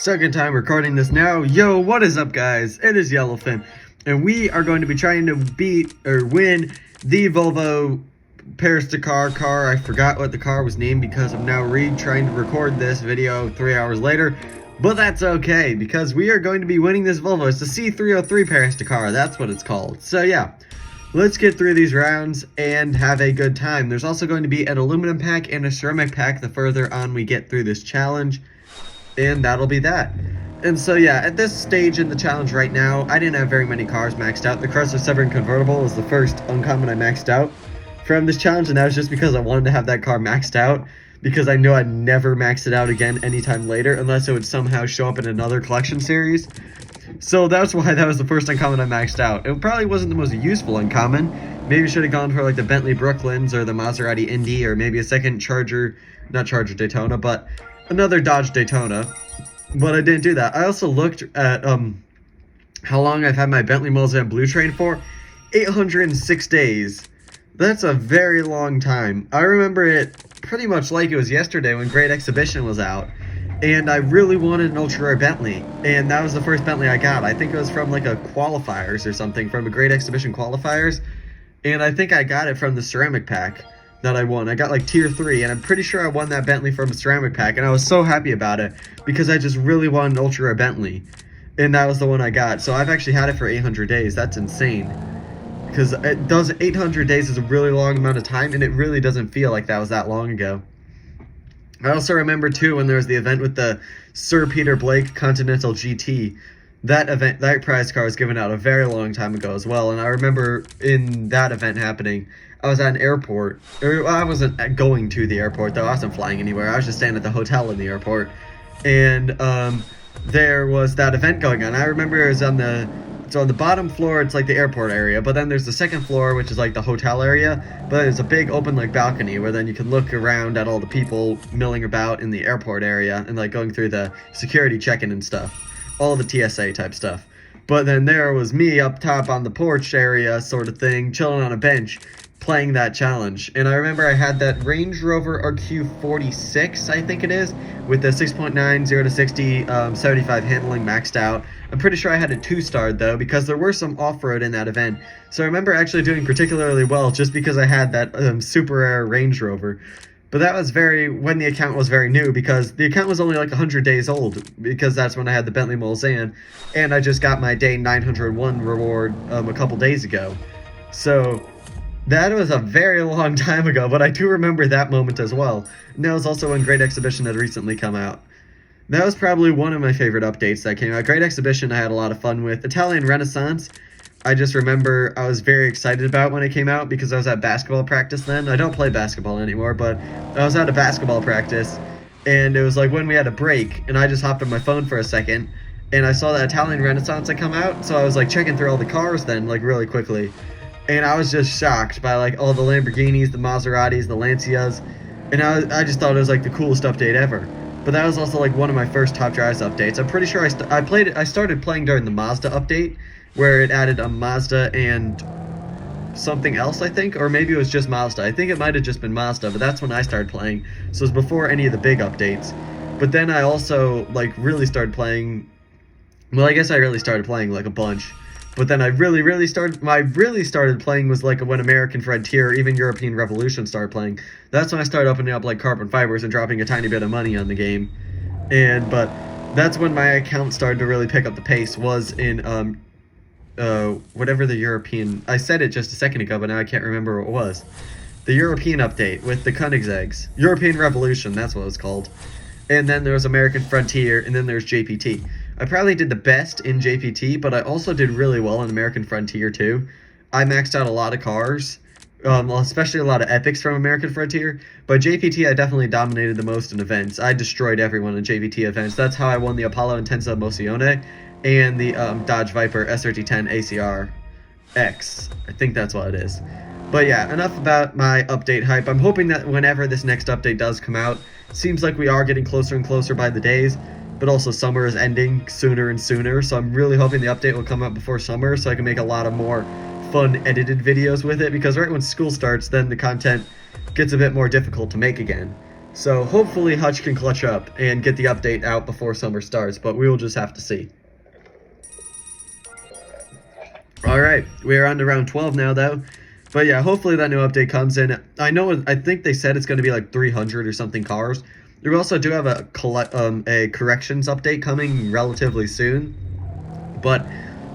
Second time recording this now. Yo, what is up, guys? It is Yellowfin, and we are going to be trying to beat or win the Volvo Dakar car. I forgot what the car was named because I'm now trying to record this video 3 hours later, but that's okay because we are going to be winning this Volvo. It's the C303 Dakar. That's what it's called. So yeah, let's get through these rounds and have a good time. There's also going to be an aluminum pack and a ceramic pack the further on we get through this challenge. And that'll be that. And so yeah, at this stage in the challenge right now, I didn't have very many cars maxed out. The Chrysler Severn convertible was the first uncommon I maxed out from this challenge, and that was just because I wanted to have that car maxed out, because I knew I'd never max it out again anytime later unless it would somehow show up in another collection series. So that's why that was the first uncommon I maxed out. It probably wasn't the most useful uncommon. Maybe I should have gone for like the Bentley Brooklyns or the Maserati Indy, or maybe a second not Charger Daytona, but another Dodge Daytona, but I didn't do that. I also looked at how long I've had my Bentley Mulsanne Blue Train for. 806 days. That's a very long time. I remember it pretty much like it was yesterday when Great Exhibition was out, and I really wanted an ultra rare Bentley, and that was the first Bentley I got. I think it was from like a qualifiers or something, from a Great Exhibition qualifiers, and I think I got it from the ceramic pack that I won. I got like tier 3, and I'm pretty sure I won that Bentley from a ceramic pack, and I was so happy about it because I just really wanted an ultra rare Bentley, and that was the one I got. So I've actually had it for 800 days. That's insane, because it does 800 days is a really long amount of time, and it really doesn't feel like that was that long ago. I also remember too when there was the event with the Sir Peter Blake Continental GT. That prize car was given out a very long time ago as well, and I remember in that event happening, I was at an airport, or I wasn't going to the airport though, I wasn't flying anywhere, I was just staying at the hotel in the airport, and there was that event going on. I remember it was on the bottom floor, it's like the airport area, but then there's the second floor, which is like the hotel area, but there's a big open like balcony where then you can look around at all the people milling about in the airport area and like going through the security check-in and stuff. All the TSA type stuff. But then there was me up top on the porch area sort of thing, chilling on a bench, playing that challenge. And I remember I had that Range Rover RQ46, I think it is, with the 6.9, 0 to 60, 75 handling maxed out. I'm pretty sure I had a 2-star though, because there were some off-road in that event. So I remember actually doing particularly well just because I had that super rare Range Rover. But that was when the account was very new, because the account was only like 100 days old, because that's when I had the Bentley Mulsanne, and I just got my day 901 reward a couple days ago. So that was a very long time ago, but I do remember that moment as well. And that was also when Great Exhibition had recently come out. That was probably one of my favorite updates that came out. Great Exhibition I had a lot of fun with. Italian Renaissance, I just remember I was very excited about when it came out because I was at basketball practice then. I don't play basketball anymore, but I was at a basketball practice, and it was like when we had a break, and I just hopped on my phone for a second, and I saw that Italian Renaissance had come out, so I was like checking through all the cars then, like really quickly, and I was just shocked by like all the Lamborghinis, the Maseratis, the Lancias, and I just thought it was like the coolest update ever. But that was also like one of my first Top Drives updates. I'm pretty sure I started playing during the Mazda update, where it added a Mazda and something else, I think, or maybe it was just Mazda. I think it might have just been Mazda, but that's when I started playing, so it was before any of the big updates. But then I also like really started playing, well, I guess I really started playing like a bunch, but then I really started playing was like when American Frontier or even European Revolution started playing. That's when I started opening up like carbon fibers and dropping a tiny bit of money on the game. But that's when my account started to really pick up the pace, was in whatever the European, I said it just a second ago, but now I can't remember what it was. The European update with the Koenigseggs. European Revolution, that's what it was called. And then there was American Frontier, and then there's JPT. I probably did the best in JPT, but I also did really well in American Frontier too. I maxed out a lot of cars, especially a lot of epics from American Frontier, but JPT I definitely dominated the most in events. I destroyed everyone in JPT events. That's how I won the Apollo Intensa Mozione and the Dodge Viper SRT10 ACR X. I think that's what it is. But yeah, enough about my update hype. I'm hoping that whenever this next update does come out, seems like we are getting closer and closer by the days, but also summer is ending sooner and sooner, so I'm really hoping the update will come out before summer so I can make a lot of more fun edited videos with it, because right when school starts, then the content gets a bit more difficult to make again. So hopefully Hutch can clutch up and get the update out before summer starts, but we will just have to see. Alright, we are on to round 12 now though. But yeah, hopefully that new update comes in. I think they said it's going to be like 300 or something cars. We also do have a corrections update coming relatively soon. But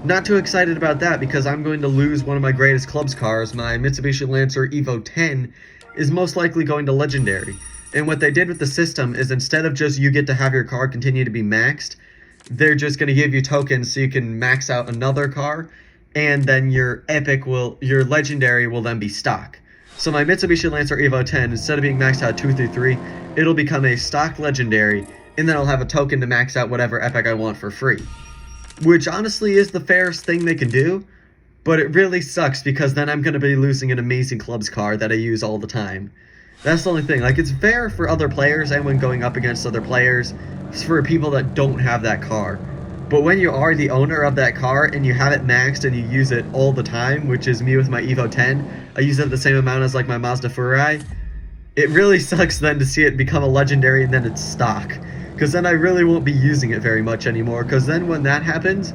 not too excited about that because I'm going to lose one of my greatest clubs cars. My Mitsubishi Lancer Evo 10 is most likely going to Legendary. And what they did with the system is instead of just you get to have your car continue to be maxed, they're just going to give you tokens so you can max out another car, and then your your Legendary will then be stock. So my Mitsubishi Lancer Evo 10, instead of being maxed out 2 through 3, it'll become a stock Legendary, and then I'll have a token to max out whatever epic I want for free. Which honestly is the fairest thing they can do, but it really sucks because then I'm going to be losing an amazing clubs car that I use all the time. That's the only thing. Like, it's fair for other players and when going up against other players, it's for people that don't have that car. But when you are the owner of that car and you have it maxed and you use it all the time, which is me with my Evo 10, I use it the same amount as like my Mazda Furai, it really sucks then to see it become a Legendary and then it's stock. Because then I really won't be using it very much anymore, because then when that happens,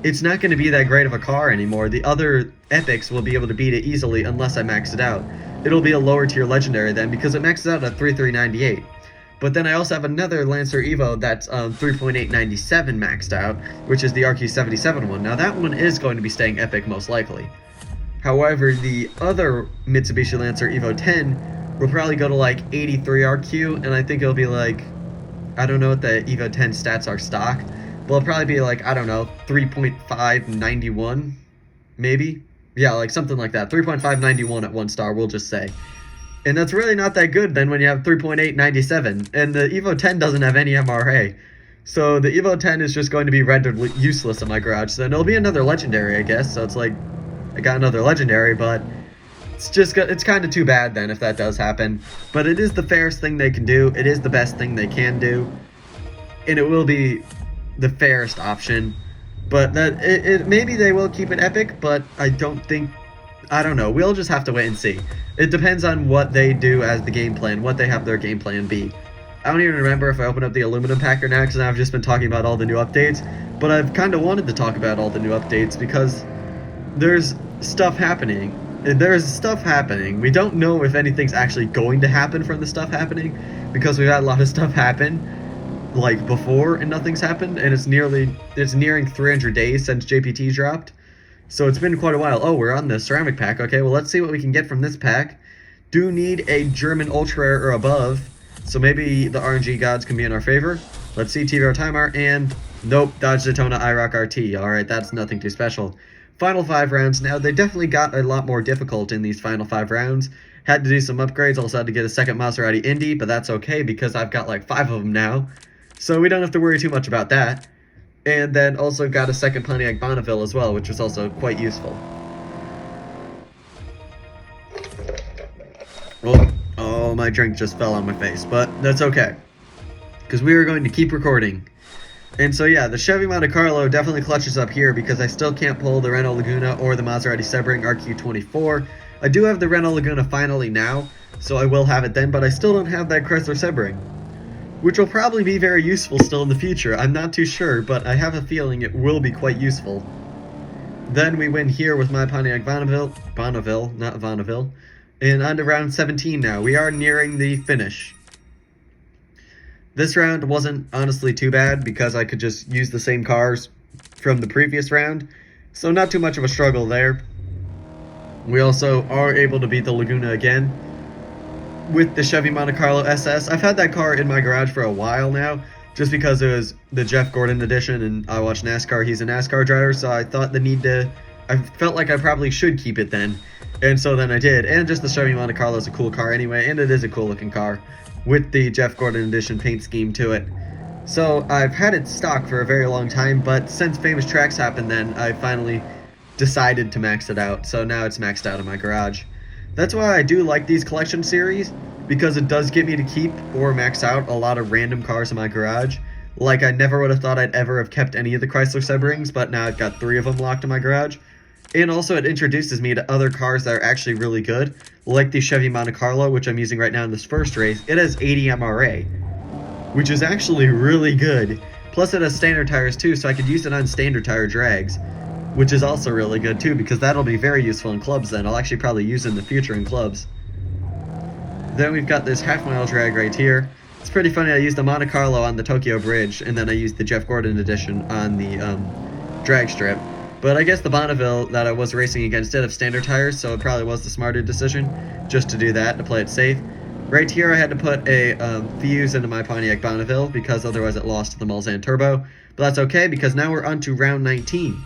it's not going to be that great of a car anymore. The other epics will be able to beat it easily unless I max it out. It'll be a lower tier Legendary then, because it maxes out at 3398. But then I also have another Lancer Evo that's 3.897 maxed out, which is the RQ77 one. Now that one is going to be staying epic most likely. However, the other Mitsubishi Lancer Evo 10 will probably go to like 83 RQ, and I think it'll be like, I don't know what the Evo 10 stats are stock, but it'll probably be like, I don't know, 3.591, maybe? Yeah, like something like that. 3.591 at 1 star, we'll just say. And that's really not that good then when you have 3.897, and the Evo 10 doesn't have any MRA. So the Evo 10 is just going to be rendered useless in my garage. So then it'll be another Legendary, I guess. So it's like, I got another Legendary, but it's kind of too bad then if that does happen. But it is the fairest thing they can do. It is the best thing they can do. And it will be the fairest option. But that maybe they will keep it epic, but I don't know. We'll just have to wait and see. It depends on what they do as the game plan, what they have their game plan be. I don't even remember if I open up the aluminum pack or not, because I've just been talking about all the new updates. But I've kind of wanted to talk about all the new updates because there's stuff happening. There's stuff happening. We don't know if anything's actually going to happen from the stuff happening, because we've had a lot of stuff happen like before and nothing's happened, and it's nearing 300 days since JPT dropped. So it's been quite a while. Oh, we're on the ceramic pack. Okay, well, let's see what we can get from this pack. Do need a German Ultra Rare or above, so maybe the RNG gods can be in our favor. Let's see, TVR timer, and nope, Dodge Daytona IROC RT. Alright, that's nothing too special. Final 5 rounds. Now, they definitely got a lot more difficult in these final 5 rounds. Had to do some upgrades, also had to get a second Maserati Indy, but that's okay because I've got like 5 of them now. So we don't have to worry too much about that. And then also got a second Pontiac Bonneville as well, which was also quite useful. Oh, my drink just fell on my face, but that's okay, because we are going to keep recording. And so yeah, the Chevy Monte Carlo definitely clutches up here because I still can't pull the Renault Laguna or the Maserati Sebring RQ24. I do have the Renault Laguna finally now, so I will have it then, but I still don't have that Chrysler Sebring, which will probably be very useful still in the future. I'm not too sure, but I have a feeling it will be quite useful. Then we win here with my Pontiac Bonneville, not Bonneville, and on to round 17 now. We are nearing the finish. This round wasn't honestly too bad because I could just use the same cars from the previous round, so not too much of a struggle there. We also are able to beat the Laguna again with the Chevy Monte Carlo SS. I've had that car in my garage for a while now, just because it was the Jeff Gordon edition, and I watch NASCAR. He's a NASCAR driver, so I thought I felt like I probably should keep it then, and so then I did. And just the Chevy Monte Carlo is a cool car anyway, and it is a cool looking car with the Jeff Gordon edition paint scheme to it. So I've had it stock for a very long time, but since Famous Tracks happened then, I finally decided to max it out, so now it's maxed out in my garage. That's why I do like these collection series, because it does get me to keep or max out a lot of random cars in my garage. Like, I never would have thought I'd ever have kept any of the Chrysler Sebrings, but now I've got 3 of them locked in my garage. And also it introduces me to other cars that are actually really good, like the Chevy Monte Carlo, which I'm using right now in this first race. It has 80 MRA, which is actually really good. Plus it has standard tires too, so I could use it on standard tire drags, which is also really good too, because that'll be very useful in clubs then. I'll actually probably use it in the future in clubs. Then we've got this half-mile drag right here. It's pretty funny, I used the Monte Carlo on the Tokyo Bridge, and then I used the Jeff Gordon edition on the drag strip. But I guess the Bonneville that I was racing against did have standard tires, so it probably was the smarter decision just to do that, to play it safe. Right here I had to put a fuse into my Pontiac Bonneville because otherwise it lost to the Mulsanne Turbo. But that's okay because now we're on to round 19.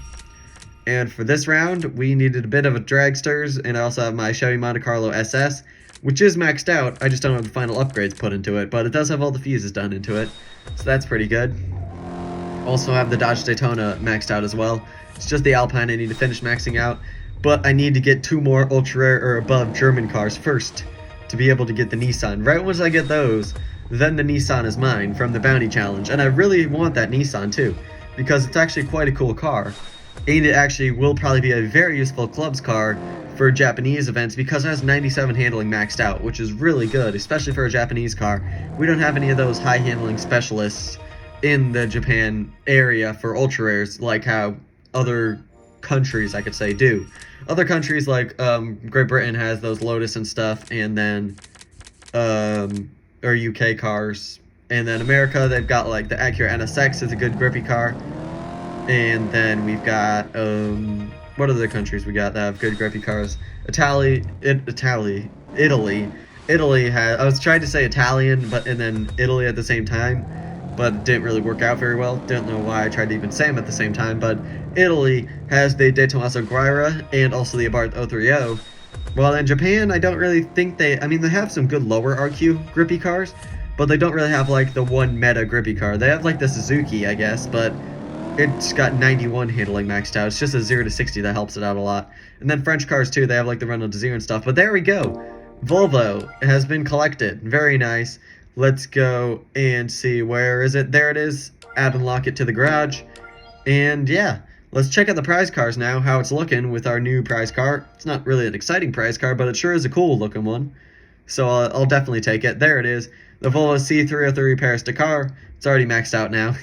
And for this round, we needed a bit of a dragsters, and I also have my Chevy Monte Carlo SS, which is maxed out. I just don't have the final upgrades put into it, but it does have all the fuses done into it, so that's pretty good. Also have the Dodge Daytona maxed out as well. It's just the Alpine I need to finish maxing out, but I need to get 2 more ultra rare or above German cars first to be able to get the Nissan. Right once I get those, then the Nissan is mine from the Bounty Challenge, and I really want that Nissan too, because it's actually quite a cool car, and it actually will probably be a very useful clubs car for Japanese events because it has 97 handling maxed out, which is really good, especially for a Japanese car. We don't have any of those high handling specialists in the Japan area for ultra rares like how other countries, I could say, do. Other countries like Great Britain has those Lotus and stuff, and then or UK cars, and then America, they've got like the Acura NSX is a good grippy car, and then we've got what other countries we got that have good grippy cars? Italy has, I was trying to say Italian but and then Italy at the same time, but it didn't really work out very well. Don't know why I tried to even say them at the same time, but Italy has the De Tomaso Guerra and also the Abarth 030. Well, in Japan, I don't really think they have some good lower RQ grippy cars, but they don't really have like the one meta grippy car. They have like the Suzuki, I guess, but it's got 91 handling maxed out. It's just a 0 to 60 that helps it out a lot. And then French cars too, they have like the Renault Desire and stuff, but there we go. Volvo has been collected. Very nice. Let's go and see, where is it? There it is. Add and lock it to the garage. And yeah, let's check out the prize cars now, how it's looking with our new prize car. It's not really an exciting prize car, but it sure is a cool looking one. So I'll definitely take it. There it is. The Volvo C303 Paris Dakar. It's already maxed out now.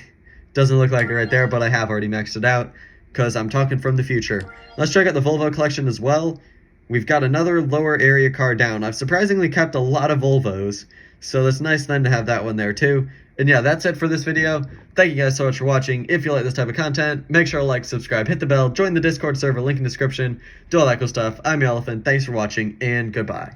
Doesn't look like it right there, but I have already maxed it out because I'm talking from the future. Let's check out the Volvo collection as well. We've got another lower area car down. I've surprisingly kept a lot of Volvos, so it's nice then to have that one there too. And yeah, that's it for this video. Thank you guys so much for watching. If you like this type of content, make sure to like, subscribe, hit the bell, join the Discord server, link in the description, do all that cool stuff. I'm your Elephant. Thanks for watching, and goodbye.